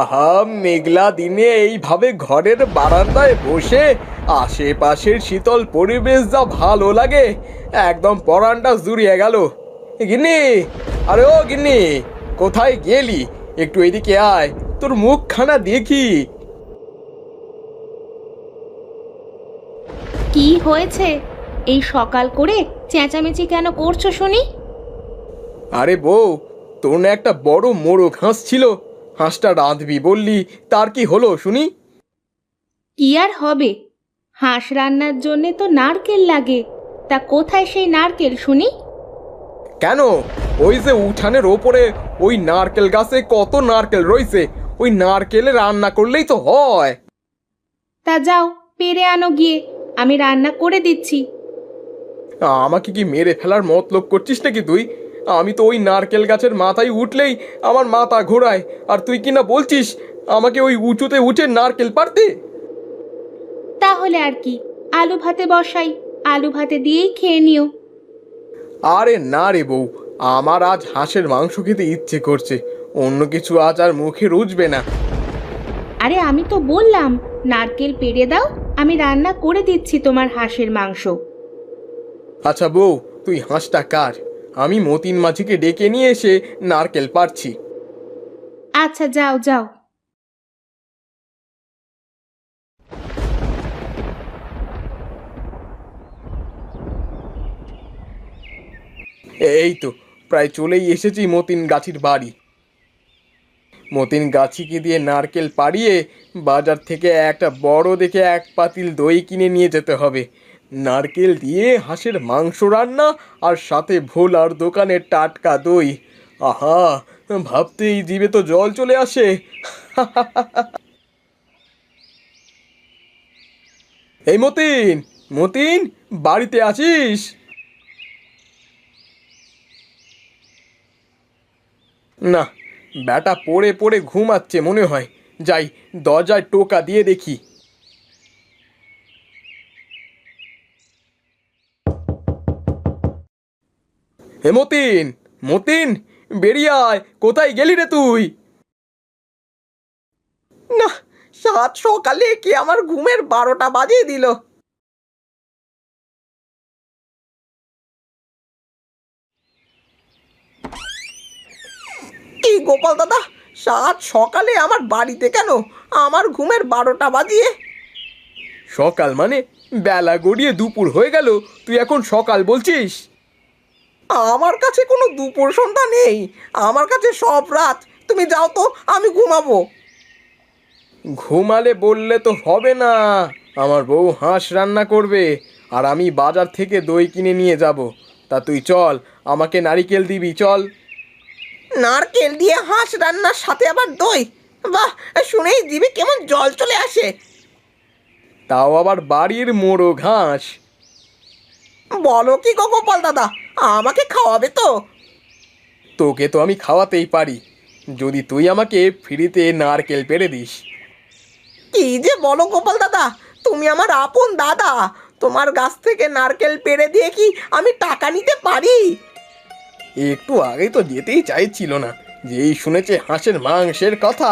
আহা, মেঘলা দিনে এইভাবে ঘরের বারান্দায় বসে আশেপাশের শীতল পরিবেশ যা ভালো লাগে, একদম পরানটা জুড়িয়ে গেল। গিন্নি, আরে ও গিন্নি, কোথায় গেলি? একটু এদিকে আয়, তোর মুখখানা দেখি। কি হয়েছে? এই সকাল করে চেঁচামেচি কেন করছো শুনি? আরে বউ, তোর না একটা বড় মোরগ হাঁস ছিল, হাঁসটা রাঁধবি বললি, তার কি হলো শুনি? কি আর হবে, হাঁস রান্নার জন্যে তো নারকেল লাগে। তা কোথায় সেই নারকেল শুনি? কেন, ওই যে উঠানের ওপরে ওই নারকেল গাছে কত নারকেল রয়েছে, ওই নারকেলে রান্না করলেই তো হয়। তা যাও পেরে আনো গিয়ে, আমি রান্না করে দিচ্ছি। আমাকে কি মেরে ফেলার মতলব করছিস নাকি তুই? আমি তো ওই নারকেল গাছের মাথায় উঠলেই আমার মাথা ঘোরায়, আর তুই কি না বলছিস আমাকে ওই উঁচুতে উঠে নারকেল পারতে? তাহলে আর কি, আলু ভাতে বসাই, আলু ভাতে দিয়েই খেয়ে নিও। আরে না রে বউ, আমার আজ হাঁসের মাংস খেতে ইচ্ছে করছে, অন্য কিছু আজ আর মুখে রুচবে না। আরে আমি তো বললাম নারকেল পেড়ে দাও, আমি রান্না করে দিচ্ছি তোমার হাঁসের মাংস। আচ্ছা বউ, তুই হাঁসটা কাট, আমি মতিন মাঝিকে ডেকে নিয়ে এসে নারকেল পাড়ছি। আচ্ছা যাও যাও। এই তো প্রায় চলেই এসেছি মতিন গাছির বাড়ি। মতিন গাছিকে দিয়ে নারকেল পাড়িয়ে বাজার থেকে একটা বড় দেখে এক পাতিল দই কিনে নিয়ে যেতে হবে। নারকেল দিয়ে হাঁসের মাংস রান্না, আর সাথে ভোলার দোকানের টাটকা দই। আহা, ভাবতেই জিভে তো জল চলে আসে। এই মতিন, মতিন, বাড়িতে আছিস? না, ব্যাটা পড়ে পড়ে ঘুমাচ্ছে মনে হয়। যাই, দরজায় টোকা দিয়ে দেখি। হে মতিন, মতিন, বেরিয়ে আয়, কোথায় গেলি রে তুই? না, সাত সকালে কি আমার ঘুমের 12টা বাজিয়ে দিল। কি গোপাল দাদা, সাত সকালে আমার বাড়িতে কেন, আমার ঘুমের 12টা বাজিয়ে? সকাল মানে বেলা গড়িয়ে দুপুর হয়ে গেল, তুই এখন সকাল বলছিস? আমার কাছে কোনো দুপুর সন্ধ্যা নেই, আমার কাছে সব রাত। তুমি যাও তো, আমি ঘুমাবো। ঘুমালে বললে তো হবে না, আমার বউ হাঁস রান্না করবে, আর আমি বাজার থেকে দই কিনে নিয়ে যাব। তা তুই চল, আমাকে নারিকেল দিবি, চল। নারকেল দিয়ে হাঁস রান্নার সাথে আবার দই? বাহ, শুনেই জিভে কেমন জল চলে আসে। তাও আবার বাড়ির মোরগ হাঁস। বলো কি গো গোপাল দাদা, আমাকে খাওয়াবে তো? তোকে তো আমি খাওয়াতেই পারি, যদি তুই আমাকে ফ্রিতে নারকেল পেড়ে দিস। কি যে বলো গোপাল দাদা, তুমি আমার আপন দাদা, তোমার গাছ থেকে নারকেল পেড়ে দিয়ে কি আমি টাকা নিতে পারি? একটু আগে তো যেতেই চাইছিল না, যেই শুনেছে হাঁসের মাংসের কথা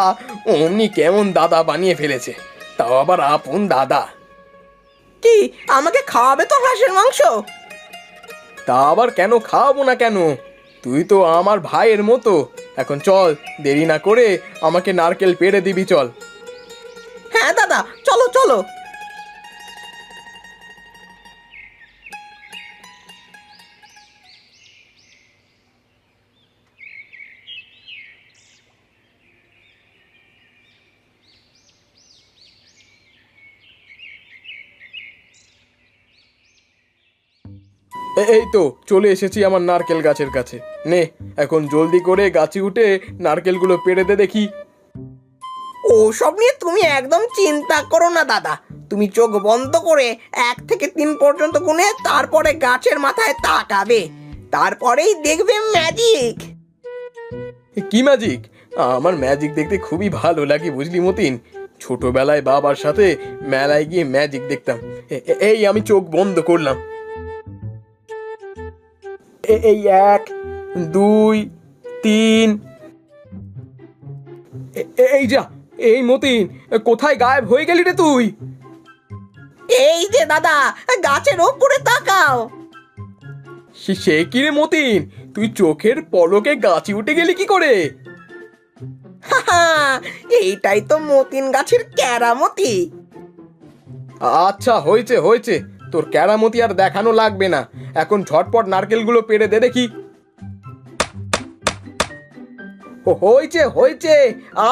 অমনি কেমন দাদা বানিয়ে ফেলেছে, তাও আবার আপন দাদা। কি, আমাকে খাওয়াবে তো হাঁসের মাংস? তা আবার কেন খাওয়াবো না কেন, তুই তো আমার ভাইয়ের মতো। এখন চল, দেরি না করে আমাকে নারকেল পেড়ে দিবি, চল। হ্যাঁ দাদা, চলো চলো। এই তো চলে এসেছি আমার নারকেল গাছের কাছে। নে, এখন জলদি করে গাছে উঠে নারকেলগুলো পেড়ে দে দেখি। ওসব নিয়ে তুমি একদম চিন্তা করো না দাদা, তুমি চোখ বন্ধ করে 1 থেকে 3 পর্যন্ত গুনে তারপরে গাছের মাথায় তাকাবে, তারপরেই দেখবে ম্যাজিক। কি ম্যাজিক? আমার ম্যাজিক দেখতে খুবই ভালো লাগে বুঝলি মতিন, ছোটবেলায় বাবার সাথে মেলায় গিয়ে ম্যাজিক দেখতাম। এই আমি চোখ বন্ধ করলাম, এই 1, 2, 3। এই যা, এই মতিন, কোথায় গায়েব হয়ে গেলি রে তুই? এই যে দাদা, গাছের ওপরে তাকাও। সে কি রে মতিন, তুই চোখের পলকে গাছে উঠে গেলি কি করে? হাহা, এইটাই তো মতিন গাছের কেরামতি। আচ্ছা, হয়েছে হয়েছে, তোর কেরামতি আর দেখানো লাগবে না। এখন ঝটপট নারকেলগুলো পেড়ে দে দেখি। হয়েছে হয়েছে,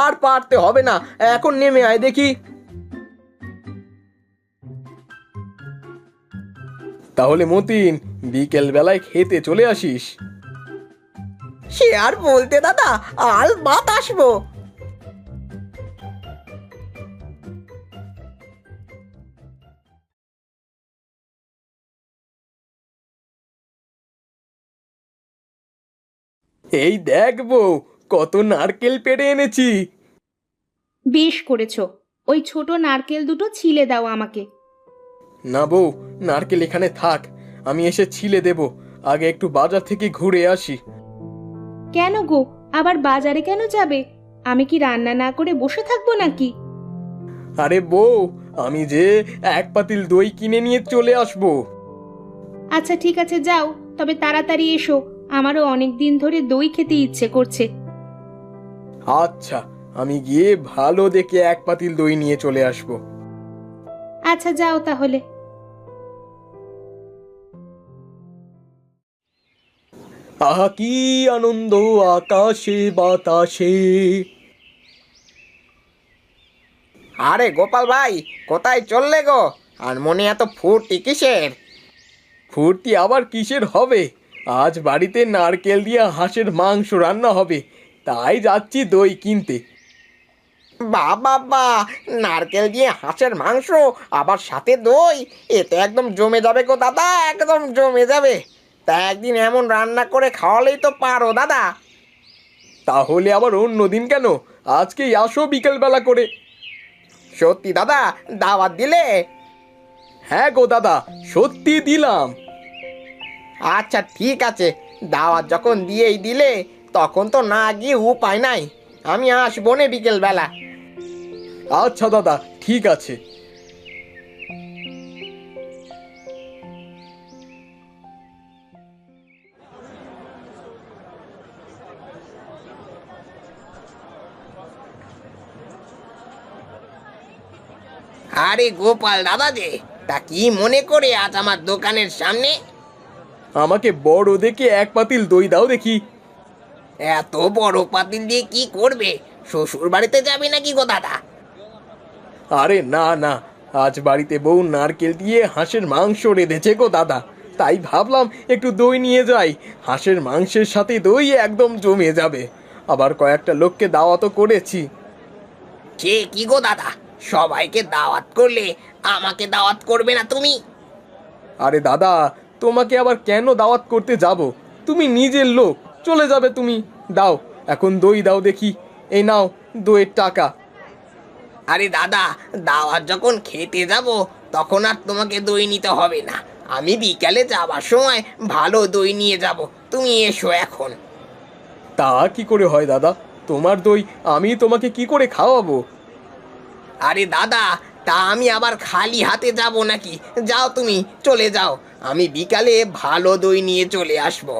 আর পারতে হবে না, এখন নেমে আয় দেখি। তাহলে মতিন, বিকেল বেলায় খেতে চলে আসিস। সে আর বলতে দাদা, আল বাত আসবো। এই দেখ বউ, কত নারকেল পেড়ে এনেছি। বেশ করেছো। ওই ছোট নারকেল দুটো ছিলে দাও আমাকে। না বউ, নারকেল এখানে থাক, আমি এসে ছিলে দেব। আগে একটু বাজার থেকে ঘুরে আসি। কেন গো, আবার বাজারে কেন যাবে? আমি কি রান্না না করে বসে থাকবো নাকি? আরে বউ, আমি যে এক পাতিল দই কিনে নিয়ে চলে আসবো। আচ্ছা ঠিক আছে, যাও, তবে তাড়াতাড়ি এসো। আমারও অনেক দিন ধরে দই খেতে ইচ্ছে করছে। আচ্ছা, আমি গিয়ে ভালো দেখে এক পাতিল দই নিয়ে চলে আসবো। আচ্ছা যাও তাহলে। আহা কি আনন্দ আকাশে বাতাসে। আরে গোপাল ভাই, কোথায় চললে গো? আর মনে এত ফুর্তি কিসের? ফুর্তি আবার কিসের হবে? আজ বাড়িতে নারকেল দিয়ে হাঁসের মাংস রান্না হবে, তাই যাচ্ছি দই কিনতে। বাবা, নারকেল দিয়ে হাঁসের মাংস, আবার সাথে দই, এ তো একদম জমে যাবে গো দাদা, একদম জমে যাবে। তা একদিন এমন রান্না করে খাওয়ালেই তো পারো দাদা। তাহলে আবার অন্য দিন কেন? আজকেই আসো বিকেল বেলা করে। সত্যি দাদা, দাওয়াত দিলে? হ্যাঁ গো দাদা, সত্যি দিলাম। আচ্ছা ঠিক আছে, দাওয়াত যখন দিয়েই দিলে, তখন তো না গিয়ে উপায় নাই। আমি আসবো নে বিকেল বেলা। আচ্ছা দাদা, ঠিক আছে। আরে গোপাল দাদা যে, তা কি মনে করে আজ আমার দোকানের সামনে? আমাকে বড় দেখে এক পাতিল দই দাও দেখি। এত বড় পাতিল দিয়ে কি করবে? শ্বশুর বাড়িতে যাবে নাকি গো দাদা? আরে না না, আজ বাড়িতে বউ নারকেল দিয়ে হাঁসের মাংস রেঁধেছে গো দাদা, তাই ভাবলাম একটু দই নিয়ে যাই। হাঁসের মাংসের সাথে দই একদম জমে যাবে। আবার কয়েকটা লোককে দাওয়াতও করেছি। সে কি গো দাদা, সবাইকে দাওয়াত করলে আমাকে দাওয়াত করবে না তুমি? আরে দাদা, তোমাকে আবার কেন দাওয়াত করতে যাব? তুমি নিজের লোক, চলে যাবে তুমি। দাও, এখন দই দাও দেখি। এই নাও দইয়ের টাকা। আরে দাদা, দাওয়াত যখন খেতে যাব, তখন আর তোমাকে দই নিতে হবে না। আমি বিকালে যাবার সময় ভালো দই নিয়ে যাব, তুমি এসো এখন। তা কি করে হয় দাদা? তোমার দই আমি তোমাকে কি করে খাওয়াবো? আরে দাদা, তা আমি আবার খালি হাতে যাব নাকি? যাও তুমি, চলে যাও, আমি বিকালে ভালো দই নিয়ে চলে আসবো।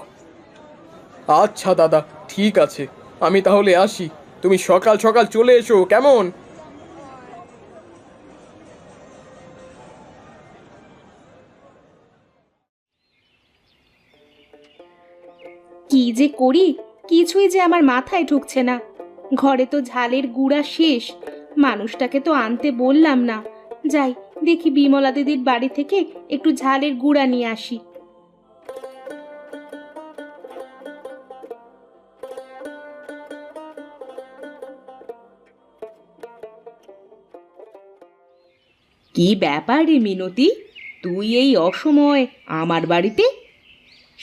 আচ্ছা দাদা, ঠিক আছে, আমি তাহলে আসি। তুমি সকাল সকাল চলে এসো কেমন? কি যে করি, কিছুই যে আমার মাথায় ঢুকছে না। ঘরে তো ঝালের গুঁড়া শেষ, মানুষটাকে তো আনতে বললাম না। যাই দেখি বিমলা দিদির বাড়ি থেকে একটু ঝালের গুঁড়া নিয়ে আসি। কি ব্যাপার রে মিনতি, তুই এই অসময় আমার বাড়িতে?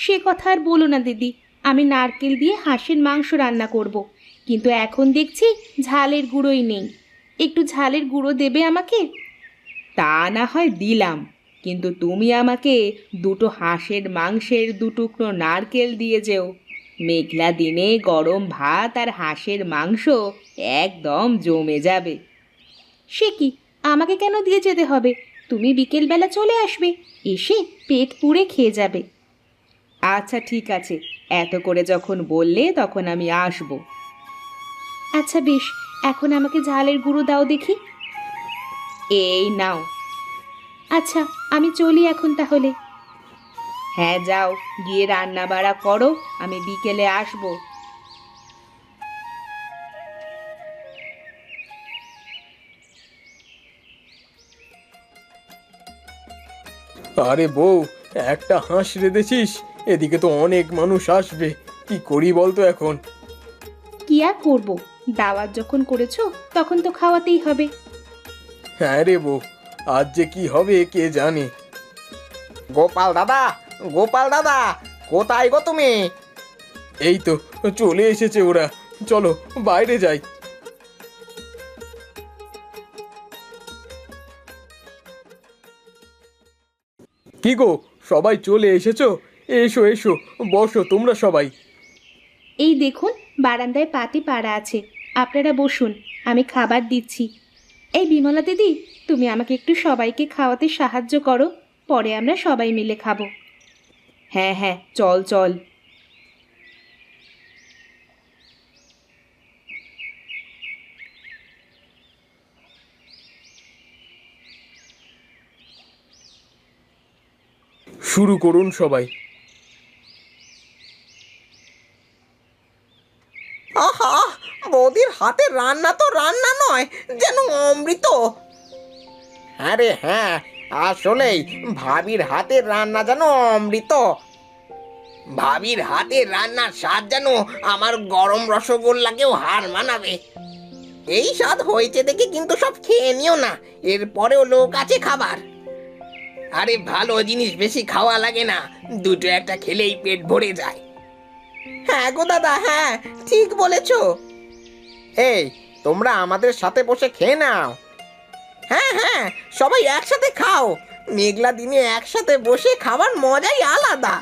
সে কথা আর বলো না দিদি, আমি নারকেল দিয়ে হাঁসের মাংস রান্না করব, কিন্তু এখন দেখছি ঝালের গুঁড়োই নেই। একটু ঝালের গুঁড়ো দেবে আমাকে? তা না হয় দিলাম, কিন্তু তুমি আমাকে দুটো হাঁসের মাংসের 2 টুকরো নারকেল দিয়ে যেও। মেঘলা দিনে গরম ভাত আর হাঁসের মাংস একদম জমে যাবে। সে কি, আমাকে কেন দিয়ে যেতে হবে? তুমি বিকেলবেলা চলে আসবে, এসে পেট পুড়ে খেয়ে যাবে। আচ্ছা ঠিক আছে, এত করে যখন বললে তখন আমি আসব। আচ্ছা বেশ, এখন আমাকে ঝালের গুঁড়ো দাও দেখি। এই নাও। আচ্ছা আমি চলি এখন তাহলে। হ্যাঁ যাও, গিয়ে রান্না বাড়া করো, আমি বিকেলে আসবো। আরে বউ, একটা হাঁস রেঁধেছিস? এদিকে তো অনেক মানুষ আসবে, কি করি বলতো এখন? কি আর করবো, দাওয়াত যখন করেছো তখন তো খাওয়াতেই হবে। হ্যাঁ রে বউ, আজ যে কি হবে কে জানে। গোপাল দাদা, গোপাল দাদা, কোথায় গো তুমি? এই তো চলে এসেছে ওরা, চলো বাইরে যাই। কি গো, সবাই চলে এসেছো? এসো এসো, বসো তোমরা সবাই। এই দেখুন, বারান্দায় পাটি পাড়া আছে, আপনারা বসুন, আমি খাবার দিচ্ছি। এই বিমলা দিদি, তুমি আমাকে একটু সবাইকে খাওয়াতে সাহায্য করো, পরে আমরা সবাই মিলে খাবো। হ্যাঁ হ্যাঁ, চল চল। শুরু করুন সবাই। আহা, বৌদির হাতের রান্না তো রান্না নয়, যেন অমৃত। আরে হ্যাঁ, আসলেই ভাবির হাতের রান্না যেন অমৃত। ভাবির হাতের রান্নার স্বাদ যেন আমার গরম রসগোল্লাকেও হার মানাবে। এই স্বাদ হয়েছে দেখে কিন্তু সব খেয়ে নিও না, এরপরেও লোক আছে খাবার। আরে ভালো জিনিস বেশি খাওয়া লাগে না, দুটো একটা খেলেই পেট ভরে যায়। হ্যাঁ গো দাদা, হ্যাঁ ঠিক বলেছ। এই, তোমরা আমাদের সাথে বসে খেয়ে নাও। হ্যাঁ হ্যাঁ, সবাই একসাথে খাও, মেঘলা দিনে একসাথে বসে খাবার মজাই আলাদা।